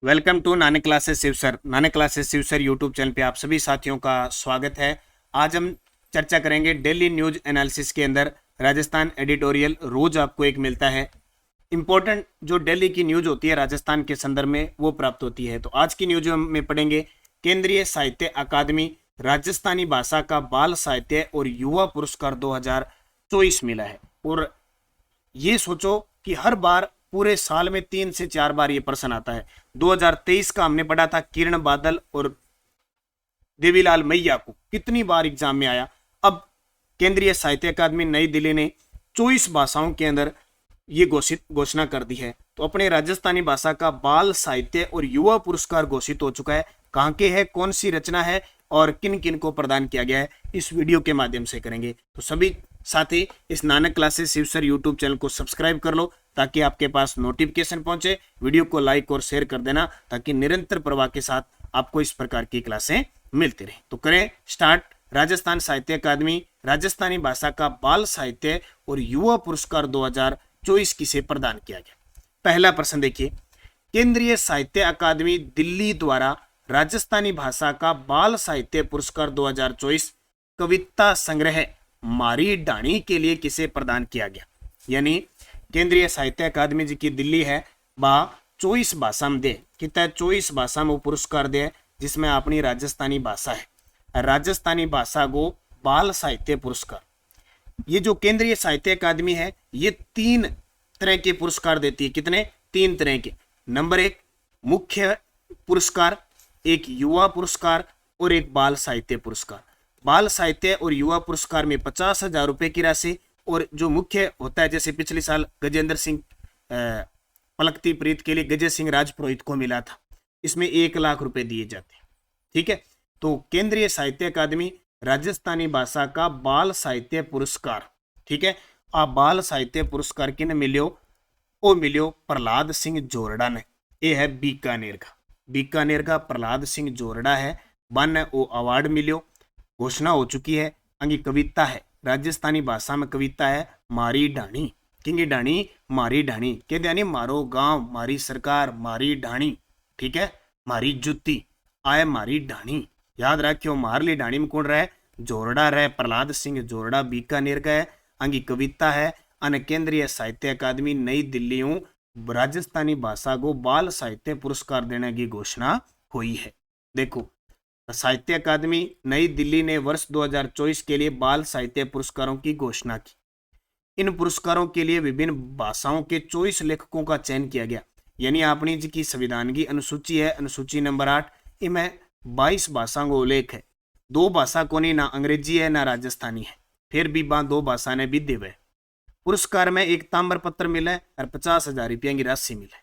Welcome to Nanak classes Shiv sir. Nanak classes Shiv sir YouTube channel पे आप सभी साथियों का स्वागत है। आज हम चर्चा करेंगे डेली न्यूज एनालिसिस के अंदर राजस्थान एडिटोरियल। रोज आपको एक मिलता है इंपॉर्टेंट जो दिल्ली की न्यूज होती है राजस्थान के संदर्भ में वो प्राप्त होती है। तो आज की न्यूज में पढ़ेंगे केंद्रीय साहित्य अकादमी राजस्थानी भाषा का बाल साहित्य और युवा पुरस्कार 2024 मिला है। और ये सोचो कि हर बार पूरे साल में 3 से 4 बार ये प्रश्न आता है। 2023 का हमने पढ़ा था किरण बादल और देवीलाल मैया को कितनी बार एग्जाम में आया। अब केंद्रीय साहित्य अकादमी नई दिल्ली ने 24 भाषाओं के अंदर ये घोषणा कर दी है। तो अपने राजस्थानी भाषा का बाल साहित्य और युवा पुरस्कार घोषित हो चुका है। कहाँ के है, कौन सी रचना है और किन किन को प्रदान किया गया है, इस वीडियो के माध्यम से करेंगे। तो सभी साथी इस Nanak classes Shiv sir YouTube channel को सब्सक्राइब कर लो ताकि आपके पास नोटिफिकेशन पहुंचे। वीडियो को लाइक और शेयर कर देना ताकि निरंतर प्रवाह के साथ आपको इस प्रकार की क्लासें मिलती रहे। तो करें स्टार्ट। राजस्थान साहित्य अकादमी राजस्थानी भाषा का बाल साहित्य और युवा पुरस्कार 2024 किसे प्रदान किया गया। पहला प्रश्न देखिए, केंद्रीय साहित्य अकादमी दिल्ली द्वारा राजस्थानी भाषा का बाल साहित्य पुरस्कार 2024 कविता संग्रह मारी डाणी के लिए किसे प्रदान किया गया। यानी केंद्रीय साहित्य अकादमी जी की दिल्ली है बा 24 भाषा में दे कितना 24 भाषा में पुरस्कार दे जिसमें अपनी राजस्थानी भाषा है। राजस्थानी भाषा को बाल साहित्य पुरस्कार, ये जो केंद्रीय साहित्य अकादमी है ये 3 तरह के पुरस्कार देती है। कितने? 3 तरह के। नंबर 1 मुख्य पुरस्कार, एक युवा पुरस्कार और एक बाल साहित्य पुरस्कार। बाल साहित्य और युवा पुरस्कार में 50,000 रुपए की राशि और जो मुख्य होता है, जैसे पिछले साल गजेंद्र सिंह पलकती प्रीत के लिए गजे सिंह राजपुरोहित को मिला था, इसमें 1 लाख रुपए दिए जाते हैं। ठीक है, तो केंद्रीय साहित्य अकादमी राजस्थानी भाषा का बाल साहित्य पुरस्कार, ठीक है, आ बाल साहित्य पुरस्कार किन मिलियो? ओ मिलियो प्रहलाद सिंह जोरड़ा ने। ये है बीकानेर का प्रहलाद सिंह जोरड़ा है, बन ओ अवार्ड मिलियो। घोषणा हो चुकी है। अंगी कविता है, राजस्थानी भाषा में कविता है मारी ढाणी। किंगी ढाणी मारी ढाणी कहते यानी मारो गांव, मारी सरकार, मारी ढाणी। ठीक है, मारी जुत्ती आए मारी ढाणी। याद रखियो मारली ढाणी में कौन रहे? जोरड़ा रहे, प्रहलाद सिंह जोरड़ा बीकानेर का है। अंगी कविता है अन केंद्रीय साहित्य अकादमी नई दिल्ली राजस्थानी भाषा को बाल साहित्य पुरस्कार देने की घोषणा हुई है। देखो, साहित्य अकादमी नई दिल्ली ने वर्ष 2024 के लिए बाल साहित्य पुरस्कारों की घोषणा की। इन पुरस्कारों के लिए विभिन्न भाषाओं के 24 लेखकों का चयन किया गया। यानी अपनी जी की संविधान की अनुसूची है, अनुसूची नंबर 8, इनमें 22 भाषाओं का उल्लेख है। 2 भाषा को नहीं, ना अंग्रेजी है ना राजस्थानी है, फिर भी 2 भाषा ने भी दिवे। पुरस्कार में एक ताम्र पत्र मिला है और 50,000 रुपया की राशि मिले।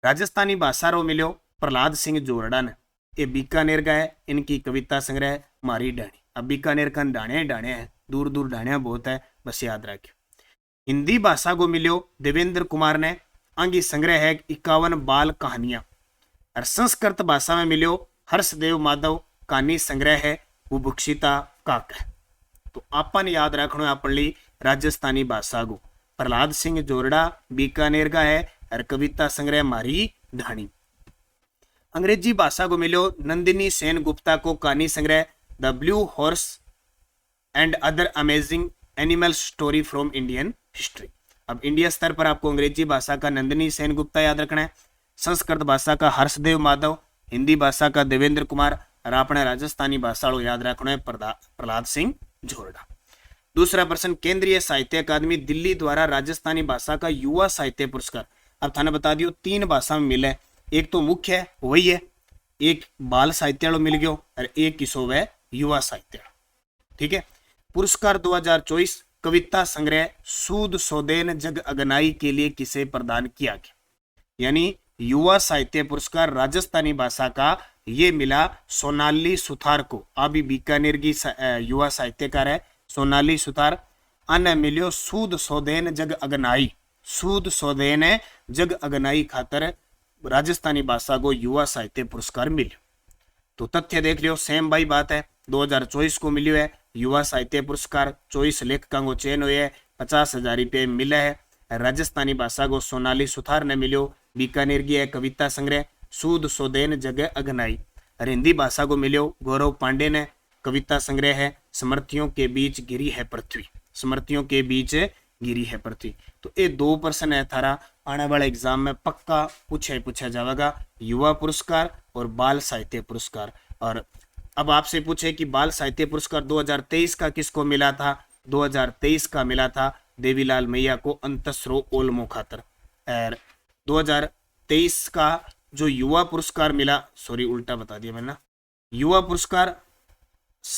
राजस्थानी भाषा रो मिलो प्रहलाद सिंह जोरड़ा ने, ये बीकानेर का है। इनकी कविता संग्रह मारी ढाणी। अब बीकानेर का ढाणे ढाणे है, दूर दूर ढाणिया बहुत है, बस याद रखियो। हिंदी भाषा को मिलो देवेंद्र कुमार ने, अंगी संग्रह है 51 बाल कहानियां। और संस्कृत भाषा में मिलो हर्षदेव माधव, कहानी संग्रह है बुभुक्षिता काक है। तो अपन याद रखना है अपन ली राजस्थानी भाषा को प्रहलाद सिंह जोरड़ा बीकानेर का है और कविता संग्रह मारी ढाणी। अंग्रेजी भाषा को मिलो नंदिनी सेन गुप्ता को, कहानी संग्रह the blue horse and other amazing animal story from Indian history. अब इंडिया स्तर पर आपको अंग्रेजी भाषा का नंदिनी सेन गुप्ता याद रखना है, संस्कृत भाषा का हर्षदेव माधव, हिंदी भाषा का देवेंद्र कुमार और अपने राजस्थानी भाषा याद रखना है प्रहलाद सिंह जोरड़ा। दूसरा प्रश्न, केंद्रीय साहित्य अकादमी दिल्ली द्वारा राजस्थानी भाषा का युवा साहित्य पुरस्कार। अब थाने बता दियो 3 भाषा में मिले, एक तो मुख्य है वही है, एक बाल साहित्य मिल गयो और एक किसो है युवा साहित्य। ठीक है, पुरस्कार 2024 कविता संग्रह सूद सोदेन जग अगनाई के लिए किसे प्रदान किया गया। यानी युवा साहित्य पुरस्कार राजस्थानी भाषा का ये मिला सोनाली सुथार को। अभी बीकानेर की युवा साहित्यकार है सोनाली सुथार। अन मिलियो सूद सोदेन जग अगनाई, सूद सोदेन जग अगनाई खातर राजस्थानी भाषा को युवा साहित्य पुरस्कार मिले। तो तथ्य देख लियो, सेम भाई बात है। 2024 को मिलियो है युवा साहित्य पुरस्कार, 24 लेखकों को चयन हुए है, 50,000 रुपये मिले है। राजस्थानी भाषा को सोनाली सुथार ने मिलियो, बीकानेर की है कविता संग्रह सूद सोदेन जगह अगनाई। और हिंदी भाषा को मिलो गौरव पांडे ने, कविता संग्रह है समर्थियों के बीच गिरी है पृथ्वी, समर्थियों के बीच गिरी है पृथ्वी। तो ये 2 प्रश्न है थारा आने वाले एग्जाम में पक्का पूछा जाएगा, युवा पुरस्कार और बाल साहित्य पुरस्कार। और अब आपसे पूछे कि बाल साहित्य पुरस्कार 2023 का किसको मिला था, 2023 का मिला था देवीलाल मैया को अंतस्रो ओल्मो खातर। और 2023 का जो युवा पुरस्कार मिला, सॉरी उल्टा बता दिया मैंने, युवा पुरस्कार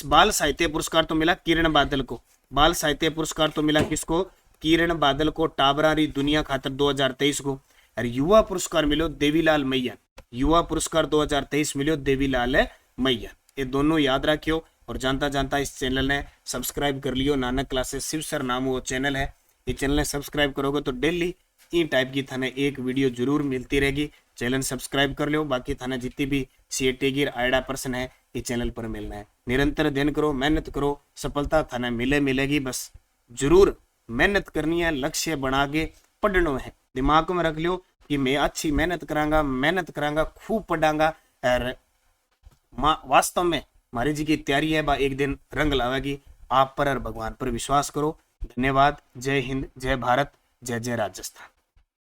बाल साहित्य पुरस्कार तो मिला किरण बादल को, बाल साहित्य पुरस्कार तो मिला किसको, किरण बादल को टाबरारी दुनिया खातर 2023 को। और युवा पुरस्कार मिलो देवीलाल मैया, युवा पुरस्कार 2023 मिलो देवीलाल मैया। ये दोनों याद रखियो। और जानता जानता इस चैनल ने सब्सक्राइब कर लियो, नानक क्लासेस शिव सर नाम वो चैनल है। ये चैनल ने सब्सक्राइब करोगे तो डेली इन टाइप की थाने एक वीडियो जरूर मिलती रहेगी। चैनल सब्सक्राइब कर लो, बाकी थाने जितनी भी CAT की आइडा पर्सन है ये चैनल पर मिलना है। निरंतर अध्ययन करो, मेहनत करो, सफलता थाने मिलेगी। बस जरूर मेहनत करनी है, लक्ष्य बना के पढ़ना है। दिमाग में रख लियो कि मैं अच्छी मेहनत करांगा, खूब पढ़ांगा। और वास्तव में हमारी जी की तैयारी है, एक दिन रंग लावेगी। आप पर और भगवान पर विश्वास करो। धन्यवाद। जय हिंद, जय भारत, जय जय राजस्थान।